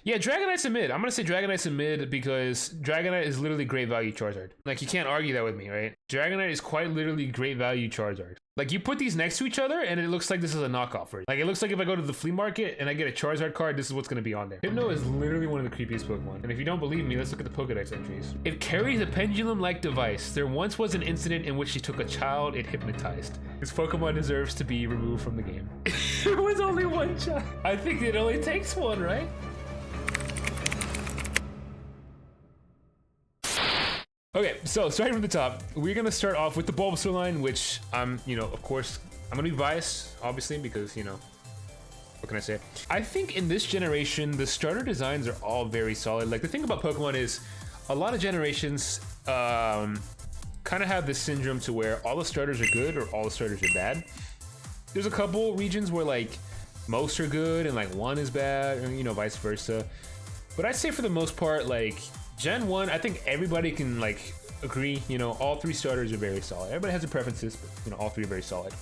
Yeah, Dragonite's a mid. I'm gonna say Dragonite's a mid because Dragonite is literally great value Charizard. Like, you can't argue that with me, right? Dragonite is quite literally great value Charizard. Like, you put these next to each other and it looks like this is a knockoff version. Like, it looks like if I go to the flea market and I get a Charizard card, this is what's gonna be on there. Hypno is literally one of the creepiest Pokemon. And if you don't believe me, let's look at the Pokedex entries. It carries a pendulum-like device. There once was an incident in which she took a child it hypnotized. This Pokemon deserves to be removed from the game. There was only one child. I think it only takes one, right? Okay, so starting from the top, we're gonna start off with the Bulbasaur line, which I'm, of course, I'm gonna be biased, obviously, because, what can I say? I think in this generation, the starter designs are all very solid. Like, the thing about Pokemon is a lot of generations kind of have this syndrome to where all the starters are good or all the starters are bad. There's a couple regions where, like, most are good and, like, one is bad, or, vice versa. But I'd say for the most part, like, Gen 1, I think everybody can, like, agree, all three starters are very solid. Everybody has their preferences, but, all three are very solid.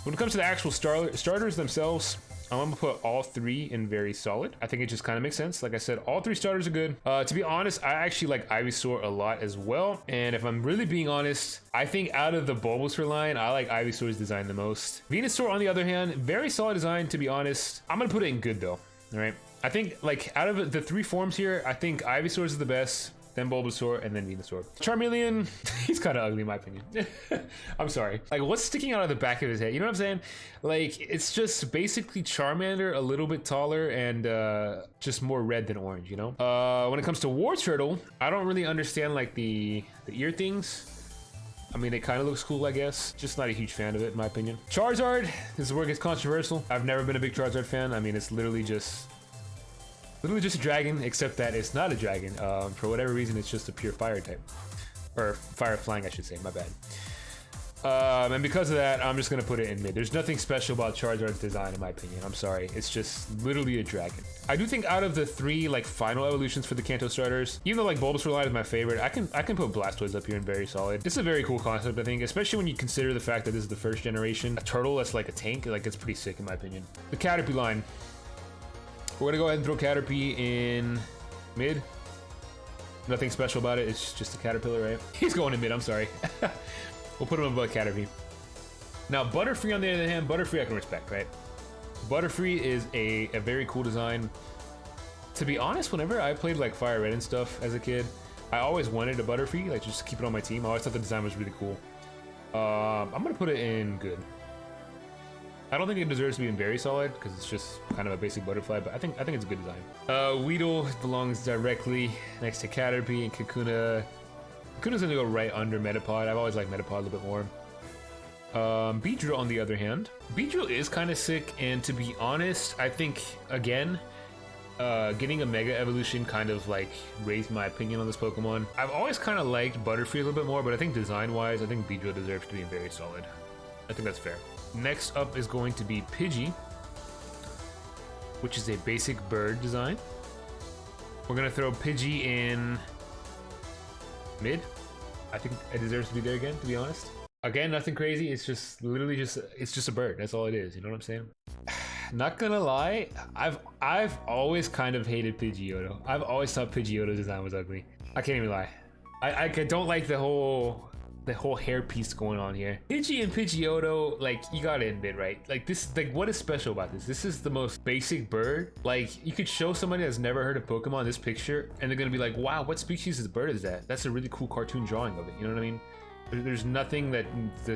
When it comes to the actual starters themselves, I'm gonna put all three in very solid. I think it just kind of makes sense. Like I said, all three starters are good. To be honest, I actually like Ivysaur a lot as well. And if I'm really being honest, I think out of the Bulbasaur line, I like Ivysaur's design the most. Venusaur, on the other hand, very solid design, to be honest. I'm gonna put it in good though, all right? I think, like, out of the three forms here, I think Ivysaur is the best, then Bulbasaur, and then Venusaur. Charmeleon, he's kind of ugly in my opinion. I'm sorry. Like, what's sticking out of the back of his head? You know what I'm saying? Like, it's just basically Charmander, a little bit taller, and just more red than orange, When it comes to Wartortle, I don't really understand, like, the ear things. I mean, it kind of looks cool, I guess. Just not a huge fan of it, in my opinion. Charizard, this is where it gets controversial. I've never been a big Charizard fan. I mean, it's literally just a dragon, except that it's not a dragon. For whatever reason, it's just a pure fire type. Or fire flying, I should say, my bad. And because of that, I'm just gonna put it in mid. There's nothing special about Charizard's design, in my opinion. I'm sorry, it's just literally a dragon. I do think out of the three, like, final evolutions for the Kanto starters, even though, like, Bulbasaur line is my favorite, I can put Blastoise up here in very solid. It's a very cool concept, I think, especially when you consider the fact that this is the first generation. A turtle that's like a tank, like, it's pretty sick, in my opinion. The Caterpie line. We're gonna go ahead and throw Caterpie in mid. Nothing special about it, it's just a caterpillar, right? He's going in mid, I'm sorry. We'll put him above Caterpie. Now, Butterfree, on the other hand, Butterfree I can respect, right? Butterfree is a very cool design. To be honest, whenever I played, like, Fire Red and stuff as a kid, I always wanted a Butterfree, like, just to keep it on my team. I always thought the design was really cool. I'm gonna put it in good. I don't think it deserves to be in very solid because it's just kind of a basic butterfly, but I think it's a good design. Weedle belongs directly next to Caterpie and Kakuna. Kakuna's gonna go right under Metapod. I've always liked Metapod a little bit more. Beedrill, on the other hand, Beedrill is kind of sick, and to be honest, I think again, getting a Mega Evolution kind of like raised my opinion on this Pokemon. I've always kind of liked Butterfree a little bit more, but I think design-wise, I think Beedrill deserves to be in very solid. I think that's fair. Next up is going to be Pidgey, which is a basic bird design. We're gonna throw Pidgey in mid. I think it deserves to be there again, to be honest. Again, nothing crazy. It's just literally it's just a bird. That's all it is. You know what I'm saying? Not gonna lie, I've always kind of hated Pidgeotto. I've always thought Pidgeotto's design was ugly. I can't even lie. I don't like the whole hair piece going on here. Pidgey and Pidgeotto, like, you gotta admit, right? Like, this, like, what is special about this? This is the most basic bird. Like, you could show somebody that's never heard of Pokemon this picture, and they're gonna be like, wow, what species of bird is that? That's a really cool cartoon drawing of it, you know what I mean? There's nothing that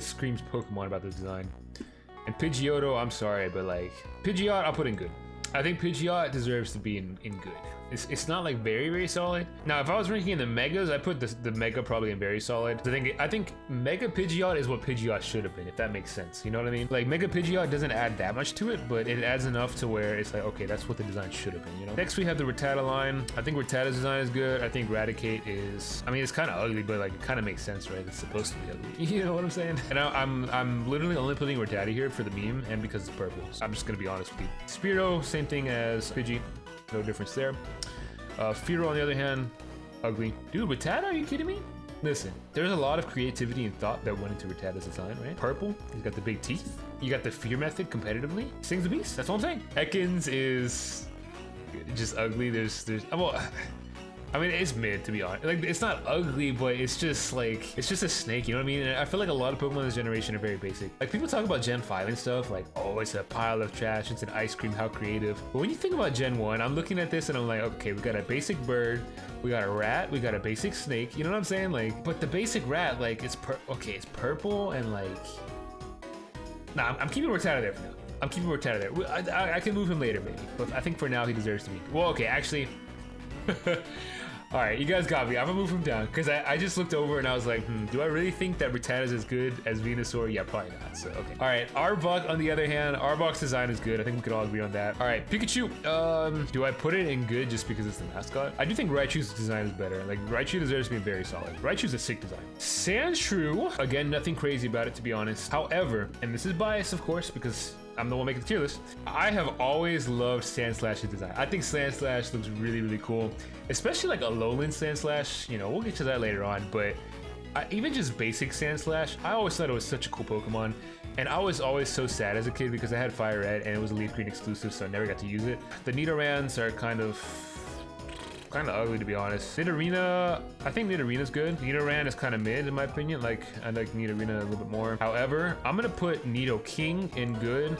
screams Pokemon about this design. And Pidgeotto, I'm sorry, but, like, Pidgeot, I'll put in good. I think Pidgeot deserves to be in good. It's not like very solid. Now, if I was ranking in the megas, I put the mega probably in very solid. I think Mega Pidgeot is what Pidgeot should have been, if that makes sense. You know what I mean? Like, Mega Pidgeot doesn't add that much to it, but it adds enough to where it's like, okay, that's what the design should have been, you know? Next, we have the Rattata line. I think Rattata's design is good. I think Raticate is, I mean, it's kind of ugly, but, like, it kind of makes sense, right? It's supposed to be ugly. You know what I'm saying? And I'm literally only putting Rattata here for the meme and because it's purple. So I'm just gonna be honest with you. Spearow, same thing as Pidgey. No difference there. Fearow, on the other hand, ugly. Dude, Rattata, are you kidding me? Listen, there's a lot of creativity and thought that went into Rattata's design, right? Purple, he's got the big teeth. You got the fear method competitively. Sings the beast, that's all I'm saying. Ekans is good. just ugly. Well, I mean, it's mid, to be honest. Like, it's not ugly, but it's just like, it's just a snake, you know what I mean? And I feel like a lot of Pokemon in this generation are very basic. Like, people talk about Gen 5 and stuff, like, oh, it's a pile of trash, it's an ice cream, how creative. But when you think about Gen 1, I'm looking at this and I'm like, okay, we got a basic bird, we got a rat, we got a basic snake, you know what I'm saying? Like, but the basic rat, like, it's purple and like, nah, I'm keeping Rattata there for now. I'm keeping Rattata there. I can move him later, maybe. But I think for now, he deserves to be. Well, okay, actually. All right, you guys got me. I'm gonna move him down because I just looked over and I was like, do I really think that Rattata is as good as Venusaur? Yeah, probably not. So, okay. All right, Arbok on the other hand, Arbok's design is good. I think we can all agree on that. All right, Pikachu. Do I put it in good just because it's the mascot? I do think Raichu's design is better. Like, Raichu deserves to be very solid. Raichu's a sick design. Sandshrew, again, nothing crazy about it, to be honest. However, and this is biased, of course, because I'm the one making the tier list. I have always loved Sandslash's design. I think Sandslash looks really, really cool, especially like a lowland Sandslash. You know, we'll get to that later on, but even just basic Sandslash, I always thought it was such a cool Pokemon. And I was always so sad as a kid because I had Fire Red and it was a Leaf Green exclusive, so I never got to use it. The Nidorans are kind of ugly, to be honest. Nidorina, I think Nidorena's good. Nidoran is kind of mid in my opinion. Like, I like Nidorina a little bit more. However, I'm gonna put Nidoking in good.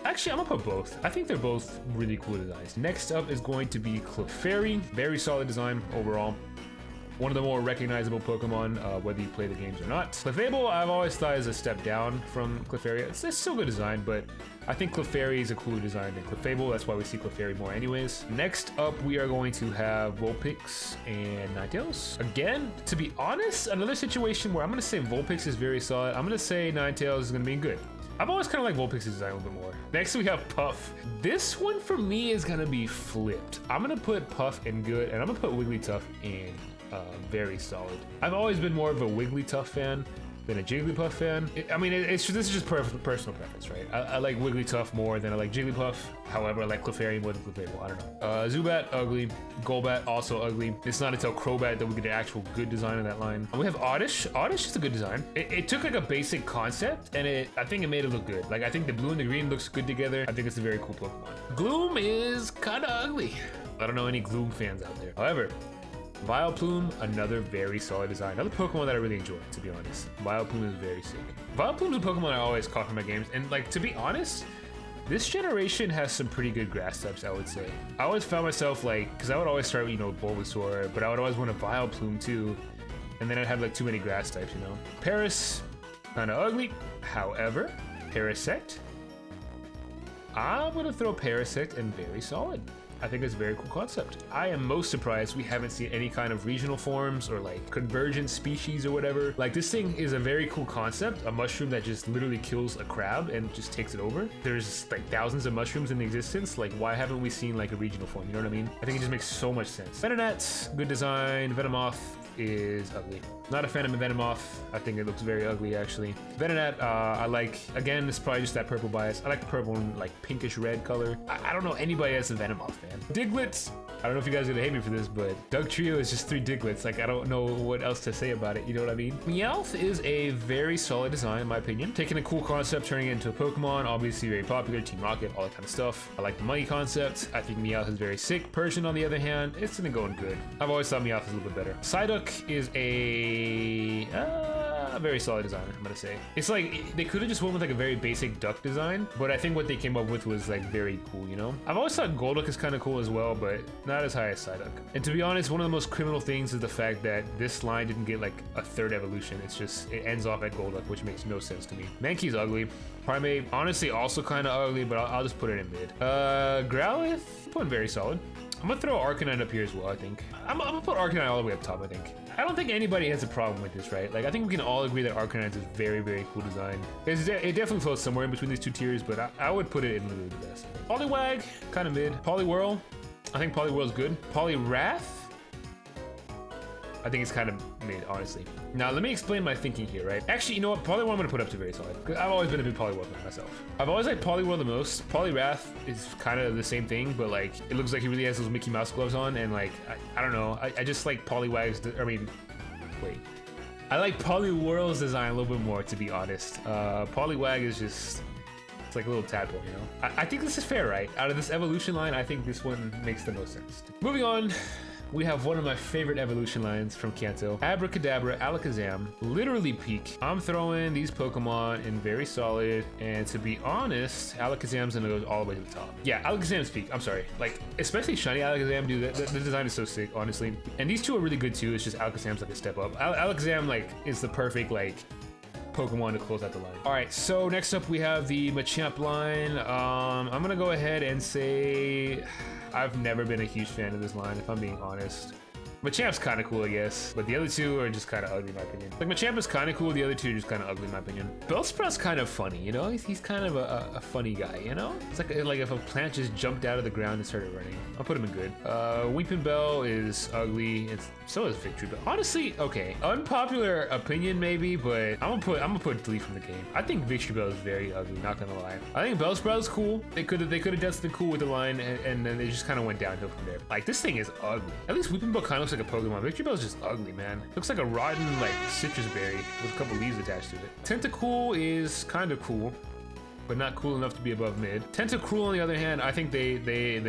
Actually, I'm gonna put both. I think they're both really cool designs. Next up is going to be Clefairy. Very solid design overall. One of the more recognizable Pokemon, whether you play the games or not. Clefable, I've always thought is a step down from Clefairy. It's still good design, but I think Clefairy is a cooler design than Clefable. That's why we see Clefairy more anyways. Next up, we are going to have Vulpix and Ninetales. Again, to be honest, another situation where I'm gonna say Vulpix is very solid. I'm gonna say Ninetales is gonna be good. I've always kind of liked Vulpix's design a little bit more. Next, we have Puff. This one for me is gonna be flipped. I'm gonna put Puff in good, and I'm gonna put Wigglytuff in very solid. I've always been more of a Wigglytuff fan than a Jigglypuff fan. This is just personal preference, right? I like Wigglytuff more than I like Jigglypuff. However, I like Clefairy more than Clefable. I don't know. Zubat, ugly. Golbat, also ugly. It's not until Crobat that we get an actual good design in that line. We have Oddish. Oddish is a good design. It took like a basic concept and I think it made it look good. Like, I think the blue and the green looks good together. I think it's a very cool Pokemon. Gloom is kind of ugly. I don't know any Gloom fans out there. However, Vileplume, another very solid design. Another Pokemon that I really enjoy, to be honest. Vileplume is very sick. Vileplume's a Pokemon I always caught from my games. And like, to be honest, this generation has some pretty good grass types, I would say. I always found myself like, because I would always start, you know, Bulbasaur, but I would always want a Vileplume too. And then I'd have like too many grass types, you know. Paris, kind of ugly. However, Parasect, I'm gonna throw Parasect in very solid. I think it's a very cool concept. I am most surprised we haven't seen any kind of regional forms or like convergent species or whatever. Like, this thing is a very cool concept, a mushroom that just literally kills a crab and just takes it over. There's like thousands of mushrooms in existence. Like, why haven't we seen like a regional form? You know what I mean? I think it just makes so much sense. Venonat, good design. Venomoth is ugly. Not a fan of Venomoth. I think it looks very ugly, actually. Venonat, I like, again, it's probably just that purple bias. I like the purple and like pinkish red color. I don't know anybody that's a Venomoth fan. Diglett, I don't know if you guys are gonna hate me for this, but Dugtrio is just 3 Diglets. Like, I don't know what else to say about it, you know what I mean? Meowth is a very solid design, in my opinion. Taking a cool concept, turning it into a Pokemon, obviously very popular, Team Rocket, all that kind of stuff. I like the money concept. I think Meowth is very sick. Persian, on the other hand, it's gonna go in good. I've always thought Meowth is a little bit better. Psyduck is a very solid design, I'm gonna say. It's like, they could have just went with like a very basic duck design, but I think what they came up with was like very cool, you know? I've always thought Golduck is kind of cool as well, but not as high as Psyduck. And to be honest, one of the most criminal things is the fact that this line didn't get like a 3rd evolution. It's just, it ends off at Golduck, which makes no sense to me. Mankey's ugly. Primeape, honestly, also kind of ugly, but I'll just put it in mid. Growlithe, put very solid. I'm gonna throw Arcanine up here as well, I think. I'm gonna put Arcanine all the way up top, I think. I don't think anybody has a problem with this, right? Like, I think we can all agree that Arcanine is a very, very cool design. It definitely floats somewhere in between these 2 tiers, but I would put it in literally the best. Poliwag, kind of mid. Poliwhirl, I think Poliwhirl's good. Poliwrath, I think it's kind of mid, honestly. Now, let me explain my thinking here, right? Actually, you know what? Poliwhirl I'm gonna put up to very solid. I've always been a big Poliwhirl fan myself. I've always liked Poliwhirl the most. Poliwrath is kind of the same thing, but like, it looks like he really has those Mickey Mouse gloves on, and like, I don't know. I just like Poliwag's, I like Poliwhirl's design a little bit more, to be honest. Poliwag is just, It's like a little tadpole, you know? I think this is fair, right? Out of this evolution line, I think this one makes the most sense. Moving on, we have one of my favorite evolution lines from Kanto. Abracadabra, Alakazam, literally peak. I'm throwing these Pokemon in very solid, and to be honest, Alakazam's gonna go all the way to the top. Yeah, Alakazam's peak, I'm sorry. Like, especially shiny Alakazam, dude, the design is so sick, honestly. And these two are really good too, it's just Alakazam's like a step up. Alakazam, like, is the perfect, like, Pokemon to close out the line. All right, so next up we have the Machamp line. I'm gonna go ahead and say, I've never been a huge fan of this line, if I'm being honest. Machamp's kind of cool, I guess, but the other two are just kind of ugly in my opinion. Like, Machamp is kind of cool, the other two are just kind of ugly in my opinion. Bellsprout's kind of funny, you know? He's kind of a funny guy, you know? It's like if a plant just jumped out of the ground and started running. I'll put him in good. Weeping Bell is ugly, and so is Victory Bell. Honestly, okay, unpopular opinion maybe, but I'm gonna put delete from the game. I think Victory Bell is very ugly, not gonna lie. I think Bellsprout is cool. They could have done something cool with the line, and then they just kind of went downhill from there. Like, this thing is ugly. At least Weeping Bell kind of looks like a Pokemon. Victory Bell is just ugly, man. Looks like a rotten, like, citrus berry with a couple leaves attached to it. Tentacool is kind of cool, but not cool enough to be above mid. Tentacruel, on the other hand, I think they did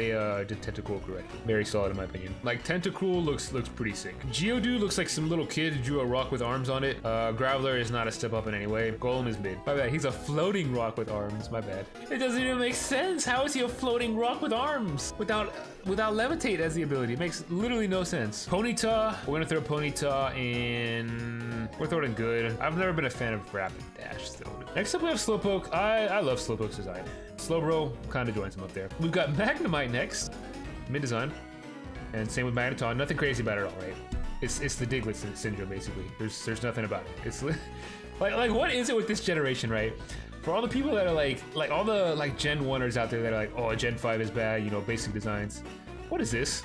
Tentacruel correctly. Very solid in my opinion. Like, Tentacruel looks pretty sick. Geodude looks like some little kid who drew a rock with arms on it. Graveler is not a step up in any way. Golem is mid. My bad, he's a floating rock with arms, my bad. It doesn't even make sense. How is he a floating rock with arms? Without Levitate as the ability. It makes literally no sense. Ponyta, we're gonna throw Ponyta in, we're throwing in good. I've never been a fan of Rapid Dash still. Next up we have Slowpoke. I love Slowpoke's design. Slowbro kind of joins him up there. We've got Magnemite next, mid design, and same with Magneton. Nothing crazy about it at all, right? It's the Diglett syndrome basically. There's nothing about it. It's like what is it with this generation, right? For all the people that are like all the like Gen 1ers out there that are like, oh, Gen 5 is bad, you know, basic designs. What is this?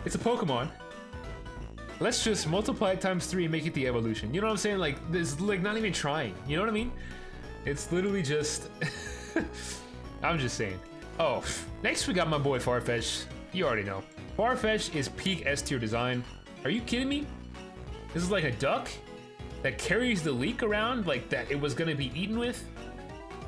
It's a Pokemon. Let's just multiply it times 3 and make it the evolution. You know what I'm saying? Like, this, like, not even trying. You know what I mean? It's literally just... I'm just saying. Oh, next we got my boy Farfetch. You already know. Farfetch is peak S tier design. Are you kidding me? This is like a duck that carries the leek around like that it was gonna be eaten with,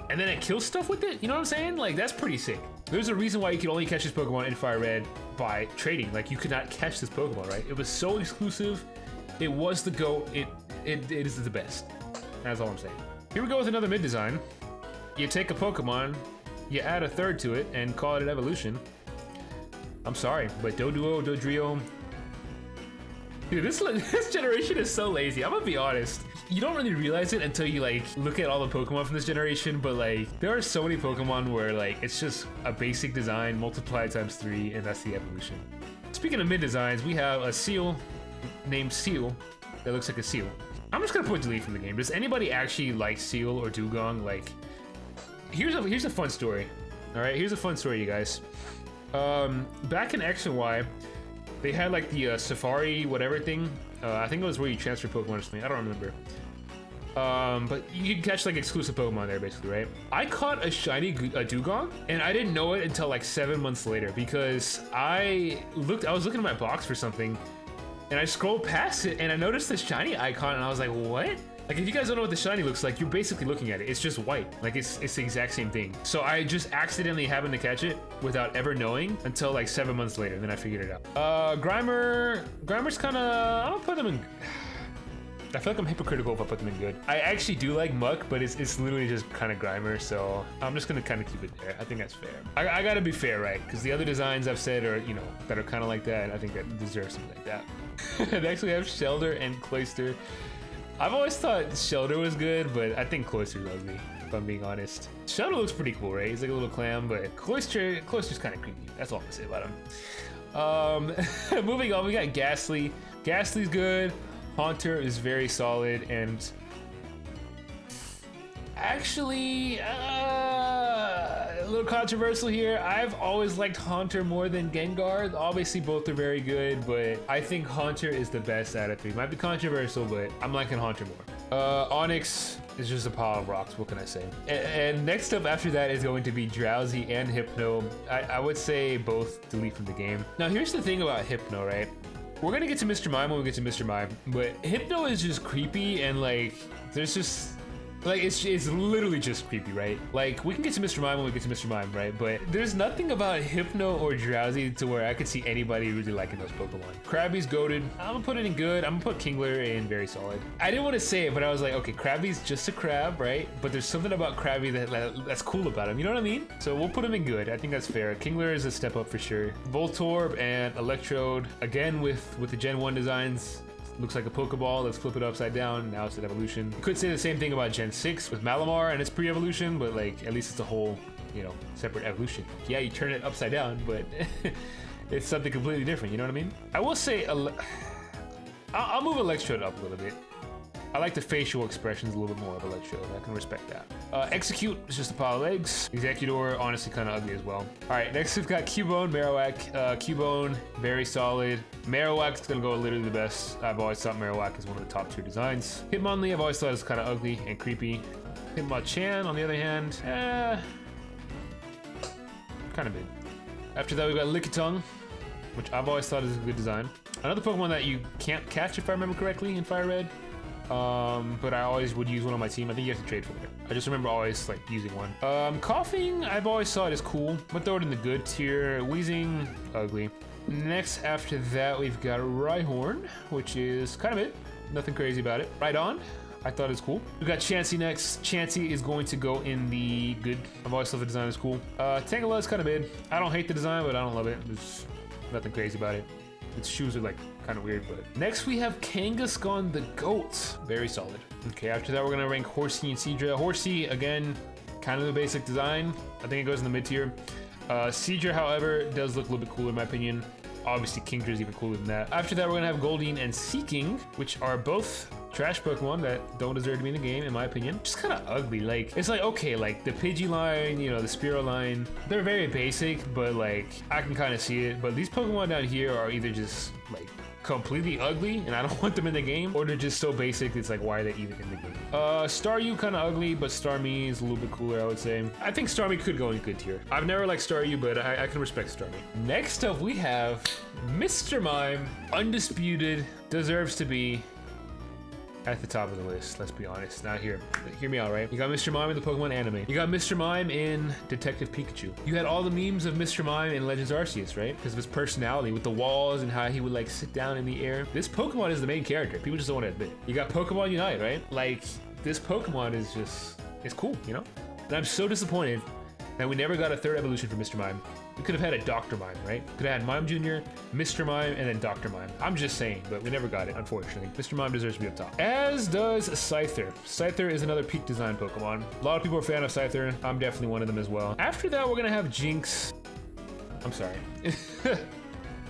and then it kills stuff with it. You know what I'm saying? Like, that's pretty sick. There's a reason why you could only catch this Pokemon in Fire Red by trading. Like, you could not catch this Pokemon, right? It was so exclusive. It was the GOAT. It is the best. That's all I'm saying. Here we go with another mid design. You take a Pokemon, you add a third to it, and call it an evolution. I'm sorry, but Doduo, Dodrio. Dude, this generation is so lazy. I'm gonna be honest. You don't really realize it until you like look at all the Pokemon from this generation, but like there are so many Pokemon where like it's just a basic design multiplied times 3, and that's the evolution. Speaking of mid designs, we have a seal named Seal that looks like a seal. I'm just gonna put delete from the game. Does anybody actually like Seal or Dugong? Like, here's a fun story. All right, here's a fun story, you guys. Back in X and Y, they had like the Safari whatever thing. I think it was where you transfer Pokemon or something. I don't remember. But you can catch like exclusive Pokemon there basically, right? I caught a shiny Dugong, and I didn't know it until like 7 months later because I was looking at my box for something, and I scrolled past it and I noticed this shiny icon, and I was like, what? Like, if you guys don't know what the shiny looks like, you're basically looking at it. It's just white. Like, it's the exact same thing. So I just accidentally happened to catch it without ever knowing until like 7 months later, and then I figured it out. Grimer's kind of, I'm gonna put them in, I feel like I'm hypocritical if I put them in good. I actually do like Muck, but it's literally just kind of Grimer, so I'm just gonna kind of keep it there. I think that's fair. I gotta be fair, right? Because the other designs I've said are, you know, that are kind of like that, and I think that deserve something like that. Next we have Shelder and Cloyster. I've always thought Shelder was good, but I think Cloyster's ugly, if I'm being honest. Shelder looks pretty cool, right? He's like a little clam, but Cloyster's kind of creepy. That's all I'm gonna say about him. Moving on, we got Ghastly. Ghastly's good. Haunter is very solid, and actually, a little controversial here. I've always liked Haunter more than Gengar. Obviously, both are very good, but I think Haunter is the best out of 3. Might be controversial, but I'm liking Haunter more. Onyx is just a pile of rocks. What can I say? And next up after that is going to be Drowsy and Hypno. I would say both delete from the game. Now, here's the thing about Hypno, right? We're gonna get to Mr. Mime when we get to Mr. Mime, but Hypno is just creepy, and like, there's just Like, it's literally just creepy, right? Like, we can get to Mr. Mime when we get to Mr. Mime, right? But there's nothing about Hypno or Drowsy to where I could see anybody really liking those Pokemon. Krabby's goated. I'm gonna put it in good. I'm gonna put Kingler in very solid. I didn't want to say it, but I was like, okay, Krabby's just a crab, right? But there's something about Krabby that's cool about him. You know what I mean? So we'll put him in good. I think that's fair. Kingler is a step up for sure. Voltorb and Electrode, again with the Gen 1 designs. Looks like a Pokeball. Let's flip it upside down. Now it's an evolution. You could say the same thing about Gen 6 with Malamar and its pre-evolution, but like at least it's a whole, you know, separate evolution. Yeah, you turn it upside down, but it's something completely different. You know what I mean? I will say, I'll move Electrode up a little bit. I like the facial expressions a little bit more of Electrode. I can respect that. Execute is just a pile of eggs. Executor, honestly, kind of ugly as well. All right, next we've got Cubone, Marowak. Cubone, very solid. Marowak's gonna go literally the best. I've always thought Marowak is one of the top tier designs. Hitmonlee, I've always thought is kind of ugly and creepy. Hitmonchan, on the other hand, kind of big. After that, we've got Lickitung, which I've always thought is a good design. Another Pokemon that you can't catch, if I remember correctly, in Fire Red. But I always would use one on my team. I think you have to trade for it. I just remember always like using one. Coughing, I've always thought is cool, but throw it in the good tier. Wheezing, ugly. Next, after that, we've got Rhyhorn, which is kind of it. Nothing crazy about it. Rhydon, I thought it's cool. We got Chansey next. Chansey is going to go in the good. I've always thought the design is cool. Tangela is kind of mid. I don't hate the design, but I don't love it. There's nothing crazy about it. Its shoes are like kind of weird, but next we have Kangaskhan the goat. Very solid. Okay, after that we're gonna rank Horsey and Seadra. Horsey, again, kind of a basic design. I think it goes in the mid tier. Seadra, however, does look a little bit cooler in my opinion. Obviously, Kingdra is even cooler than that. After that, we're gonna have Goldeen and Seeking, which are both trash Pokemon that don't deserve to be in the game, in my opinion. Just kind of ugly. Like, it's like, okay, like the Pidgey line, you know, the Spearow line, they're very basic, but like, I can kind of see it. But these Pokemon down here are either just like completely ugly and I don't want them in the game, or they're just so basic it's like, why are they even in the game? Staryu kind of ugly, but Starmie is a little bit cooler, I would say. I think Starmie could go in good tier. I've never liked Staryu, but I can respect Starmie. Next up we have Mr. Mime, undisputed, deserves to be at the top of the list, let's be honest. Now hear me out, right? You got Mr. Mime in the Pokemon anime. You got Mr. Mime in Detective Pikachu. You had all the memes of Mr. Mime in Legends Arceus, right? Because of his personality with the walls and how he would like sit down in the air. This Pokemon is the main character. People just don't want to admit. You got Pokemon Unite, right? Like, this Pokemon is just, it's cool, you know? And I'm so disappointed that we never got a third evolution for Mr. Mime. We could have had a Dr. Mime, right? Could have had Mime Jr., Mr. Mime, and then Dr. Mime. I'm just saying, but we never got it, unfortunately. Mr. Mime deserves to be up top. As does Scyther. Scyther is another peak design Pokemon. A lot of people are a fan of Scyther. I'm definitely one of them as well. After that, we're gonna have Jinx. I'm sorry.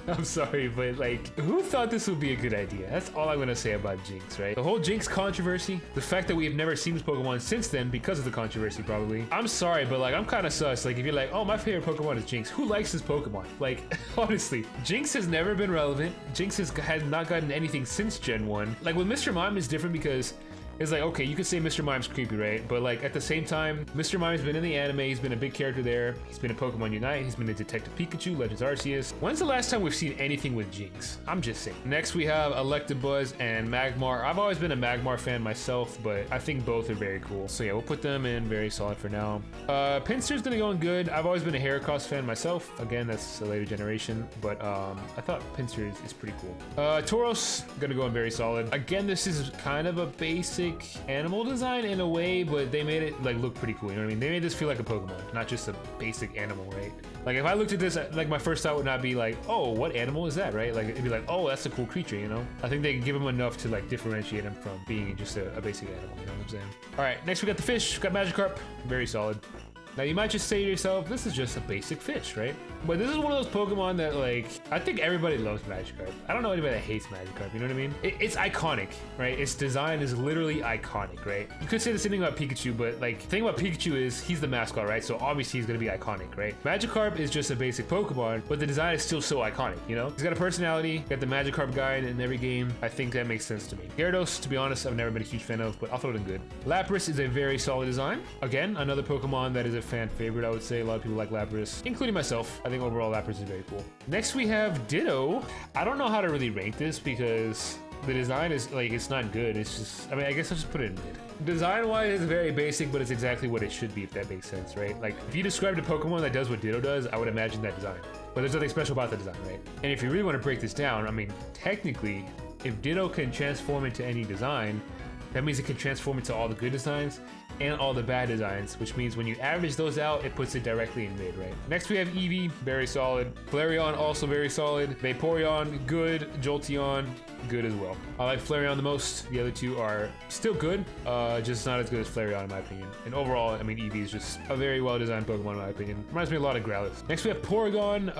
I'm sorry, but like, who thought this would be a good idea? That's all I'm gonna say about Jinx, right? The whole Jinx controversy, the fact that we have never seen this Pokemon since then because of the controversy, probably. I'm sorry, but like, I'm kind of sus. Like, if you're like, oh, my favorite Pokemon is Jinx, who likes this Pokemon? Like, honestly, Jinx has never been relevant. Jinx has not gotten anything since Gen 1. Like, with Mr. Mime is different because it's like, okay, you could say Mr. Mime's creepy, right? But like, at the same time, Mr. Mime's been in the anime, he's been a big character there, he's been in Pokemon Unite, he's been in Detective Pikachu, Legends Arceus. When's the last time we've seen anything with Jinx? I'm just saying. Next we have Electabuzz and Magmar. I've always been a Magmar fan myself, but I think both are very cool. So yeah, we'll put them in very solid for now. Pinsir's gonna go in good. I've always been a Heracross fan myself. Again, that's a later generation, but I thought Pinsir is pretty cool. Tauros, gonna go in very solid. Again, this is kind of a basic animal design in a way, but they made it like look pretty cool, you know what I mean? They made this feel like a Pokemon, not just a basic animal, right? Like, if I looked at this, like, my first thought would not be like, oh, what animal is that, right? Like, it'd be like, oh, that's a cool creature, you know? I think they give him enough to like differentiate him from being just a basic animal, you know what I'm saying? All right, next we got the fish. We got Magikarp, very solid. Now you might just say to yourself, this is just a basic fish, right? But this is one of those Pokemon that, like, I think everybody loves Magikarp. I don't know anybody that hates Magikarp, you know what I mean? It's iconic, right? Its design is literally iconic, right? You could say the same thing about Pikachu, but like, the thing about Pikachu is he's the mascot, right? So obviously he's gonna be iconic, right? Magikarp is just a basic Pokemon, but the design is still so iconic, you know? He's got a personality, got the Magikarp guide in every game. I think that makes sense to me. Gyarados, to be honest, I've never been a huge fan of, but I'll throw it in good. Lapras is a very solid design. Again, another Pokemon that is a fan favorite, I would say. A lot of people like Lapras, including myself. I think overall Lapras is very cool. Next we have Ditto. I don't know how to really rank this because the design is like, it's not good. It's just, I mean, I guess I'll just put it in mid. Design-wise, it's very basic, but it's exactly what it should be, if that makes sense, right? Like, if you described a Pokemon that does what Ditto does, I would imagine that design. But there's nothing special about the design, right? And if you really want to break this down, I mean, technically, if Ditto can transform into any design, that means it can transform into all the good designs and all the bad designs, which means when you average those out, it puts it directly in mid, right? Next we have Eevee, very solid. Flareon, also very solid. Vaporeon, good. Jolteon, good as well. I like Flareon the most. The other two are still good, just not as good as Flareon in my opinion. And overall, I mean, Eevee is just a very well-designed Pokemon in my opinion. Reminds me a lot of Growlithe. Next we have Porygon.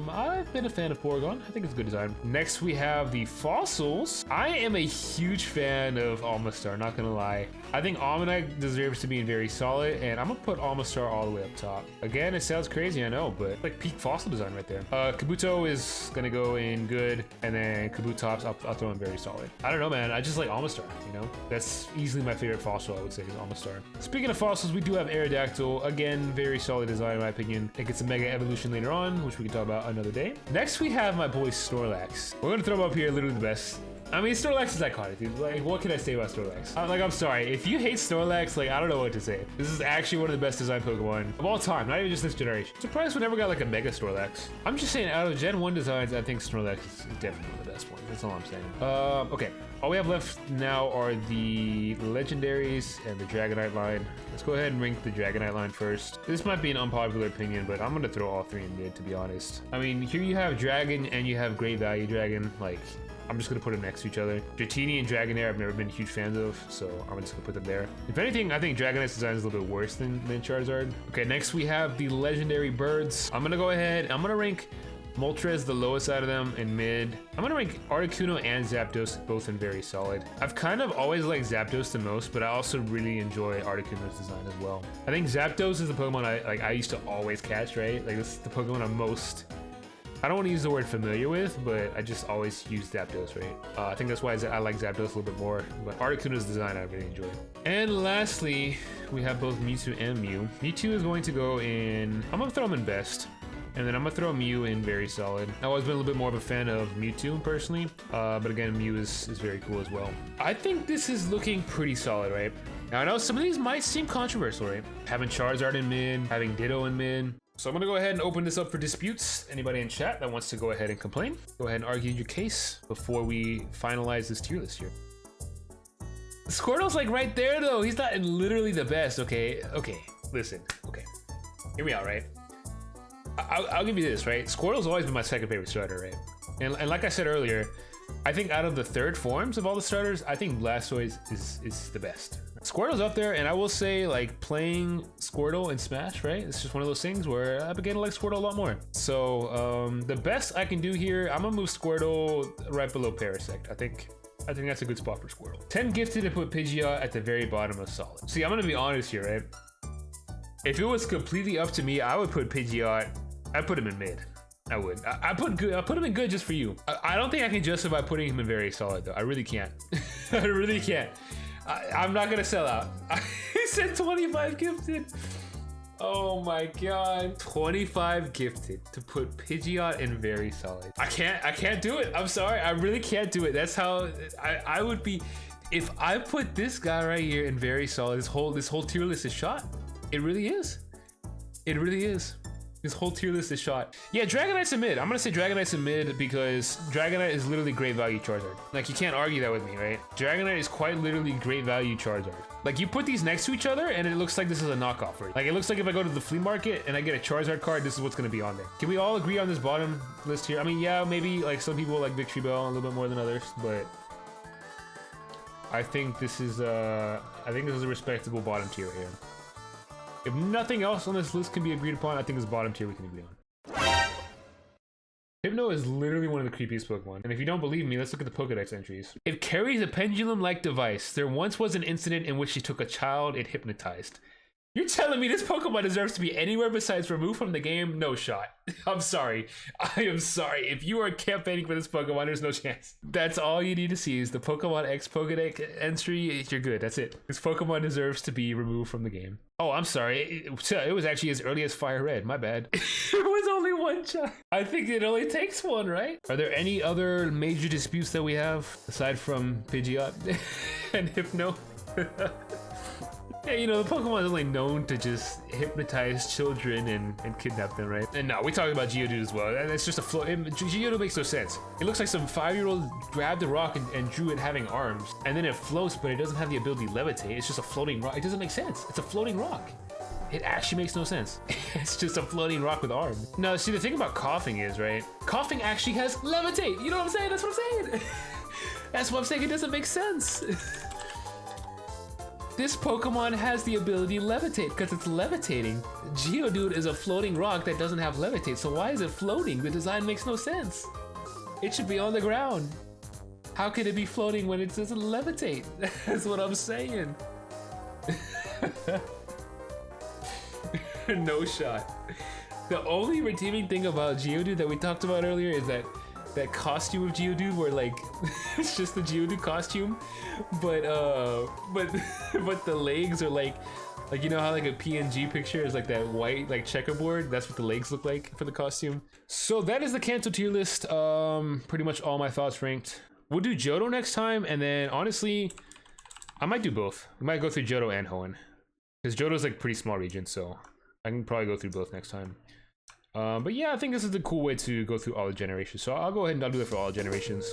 I've been a fan of Porygon. I think it's a good design. Next we have the fossils. I am a huge fan of Almastar, not gonna lie. I think Almanac deserves to be very solid, and I'm gonna put Almastar all the way up top. Again, it sounds crazy, I know, but like peak fossil design right there. Kabuto is gonna go in good, and then Kabutops, I'll throw in very solid. I don't know, man. I just like Almastar, you know? That's easily my favorite fossil, I would say, is Almastar. Speaking of fossils, we do have Aerodactyl. Again, very solid design in my opinion. It gets a Mega Evolution later on, which we can talk about another day. Next, we have my boy Snorlax. We're gonna throw him up here, literally the best. I mean, Snorlax is iconic, dude. Like, what can I say about Snorlax? I'm sorry. If you hate Snorlax, like, I don't know what to say. This is actually one of the best designed Pokemon of all time, not even just this generation. Surprised we never got, like, a Mega Snorlax. I'm just saying, out of Gen 1 designs, I think Snorlax is definitely one of the best ones. That's all I'm saying. Okay. All we have left now are the Legendaries and the Dragonite line. Let's go ahead and rank the Dragonite line first. This might be an unpopular opinion, but I'm gonna throw all three in mid, to be honest. I mean, here you have Dragon and you have Great Value Dragon, like, I'm just gonna put them next to each other. Dratini and Dragonair I've never been huge fans of, so I'm just gonna put them there. If anything, I think Dragonite's design is a little bit worse than Charizard. Okay, next we have the legendary birds. I'm gonna go ahead, I'm gonna rank Moltres the lowest out of them in mid. I'm gonna rank Articuno and Zapdos both in very solid. I've kind of always liked Zapdos the most, but I also really enjoy Articuno's design as well. I think Zapdos is the Pokemon I used to always catch, right? Like, this is the Pokemon I'm most, I don't want to use the word familiar with, but I just always use Zapdos, right? I think that's why I like Zapdos a little bit more, but Articuno's design I really enjoy. And lastly, we have both Mewtwo and Mew. Mewtwo is going to go in, I'm gonna throw him in best, and then I'm gonna throw Mew in very solid. I've always been a little bit more of a fan of Mewtwo personally, but again, Mew is very cool as well. I think this is looking pretty solid, right? Now I know some of these might seem controversial, right? Having Charizard in mid, having Ditto in mid. So I'm gonna go ahead and open this up for disputes. Anybody in chat that wants to go ahead and complain, go ahead and argue your case before we finalize this tier list here. Squirtle's like right there though. He's not literally the best, okay? Okay, listen, okay. Hear me out, right? I'll give you this, right? Squirtle's always been my second favorite starter, right? And like I said earlier, I think out of the third forms of all the starters, I think Blastoise is the best. Squirtle's up there, and I will say, like, playing Squirtle in Smash, right? It's just one of those things where I began to like Squirtle a lot more. So, the best I can do here, I'm gonna move Squirtle right below Parasect. I think that's a good spot for Squirtle. 10 gifted to put Pidgeot at the very bottom of solid. See, I'm gonna be honest here, right? If it was completely up to me, I would put Pidgeot, I'd put him in mid. I would. I put him in good just for you. I don't think I can justify putting him in very solid though. I really can't. I really can't. I'm not gonna sell out. He said 25 gifted. Oh my god. 25 gifted to put Pidgeot in very solid. I can't do it. I'm sorry. I really can't do it. That's how I would be. If I put this guy right here in very solid, this whole tier list is shot. It really is. It really is. This whole tier list is shot. Yeah, Dragonite's in mid. I'm gonna say Dragonite's in mid because Dragonite is literally great value Charizard. Like, you can't argue that with me, right? Dragonite is quite literally great value Charizard. Like, you put these next to each other and it looks like this is a knockoff, right? Like, it looks like if I go to the flea market and I get a Charizard card, this is what's gonna be on there. Can we all agree on this bottom list here? I mean, yeah, maybe like some people like Victory Bell a little bit more than others, but I think this is a respectable bottom tier here. If nothing else on this list can be agreed upon, I think this bottom tier we can agree on. Hypno is literally one of the creepiest Pokemon. And if you don't believe me, let's look at the Pokedex entries. It carries a pendulum-like device. There once was an incident in which she took a child it hypnotized. You're telling me this Pokemon deserves to be anywhere besides removed from the game? No shot. I'm sorry. I am sorry. If you are campaigning for this Pokemon, there's no chance. That's all you need to see is the Pokemon X Pokedex entry. You're good. That's it. This Pokemon deserves to be removed from the game. Oh, I'm sorry. It was actually as early as Fire Red. My bad. It was only one one shot. I think it only takes one, right? Are there any other major disputes that we have aside from Pidgeot and Hypno? Yeah, you know, the Pokemon is only known to just hypnotize children and kidnap them, right? And no, we talked about Geodude as well. And it's just a float. Geodude makes no sense. It looks like some 5-year-old grabbed a rock and drew it having arms. And then it floats, but it doesn't have the ability to levitate. It's just a floating rock. It doesn't make sense. It's a floating rock. It actually makes no sense. It's just a floating rock with arms. No, see, the thing about coughing is, right? Coughing actually has levitate. You know what I'm saying? That's what I'm saying. That's what I'm saying. It doesn't make sense. This Pokemon has the ability to levitate because it's levitating. Geodude is a floating rock that doesn't have levitate, so why is it floating? The design makes no sense. It should be on the ground. How can it be floating when it doesn't levitate? That's what I'm saying. No shot. The only redeeming thing about Geodude that we talked about earlier is that costume of Geodude where like it's just the Geodude costume, but the legs are like you know how like a PNG picture is like that white like checkerboard. That's what the legs look like for the costume. So that is the Kanto tier list. Pretty much all my thoughts ranked. We'll do Johto next time, and then honestly, I might do both. We might go through Johto and Hoenn because Johto's like pretty small region, so I can probably go through both next time. But yeah, I think this is a cool way to go through all the generations. So I'll go ahead and I'll do it for all generations.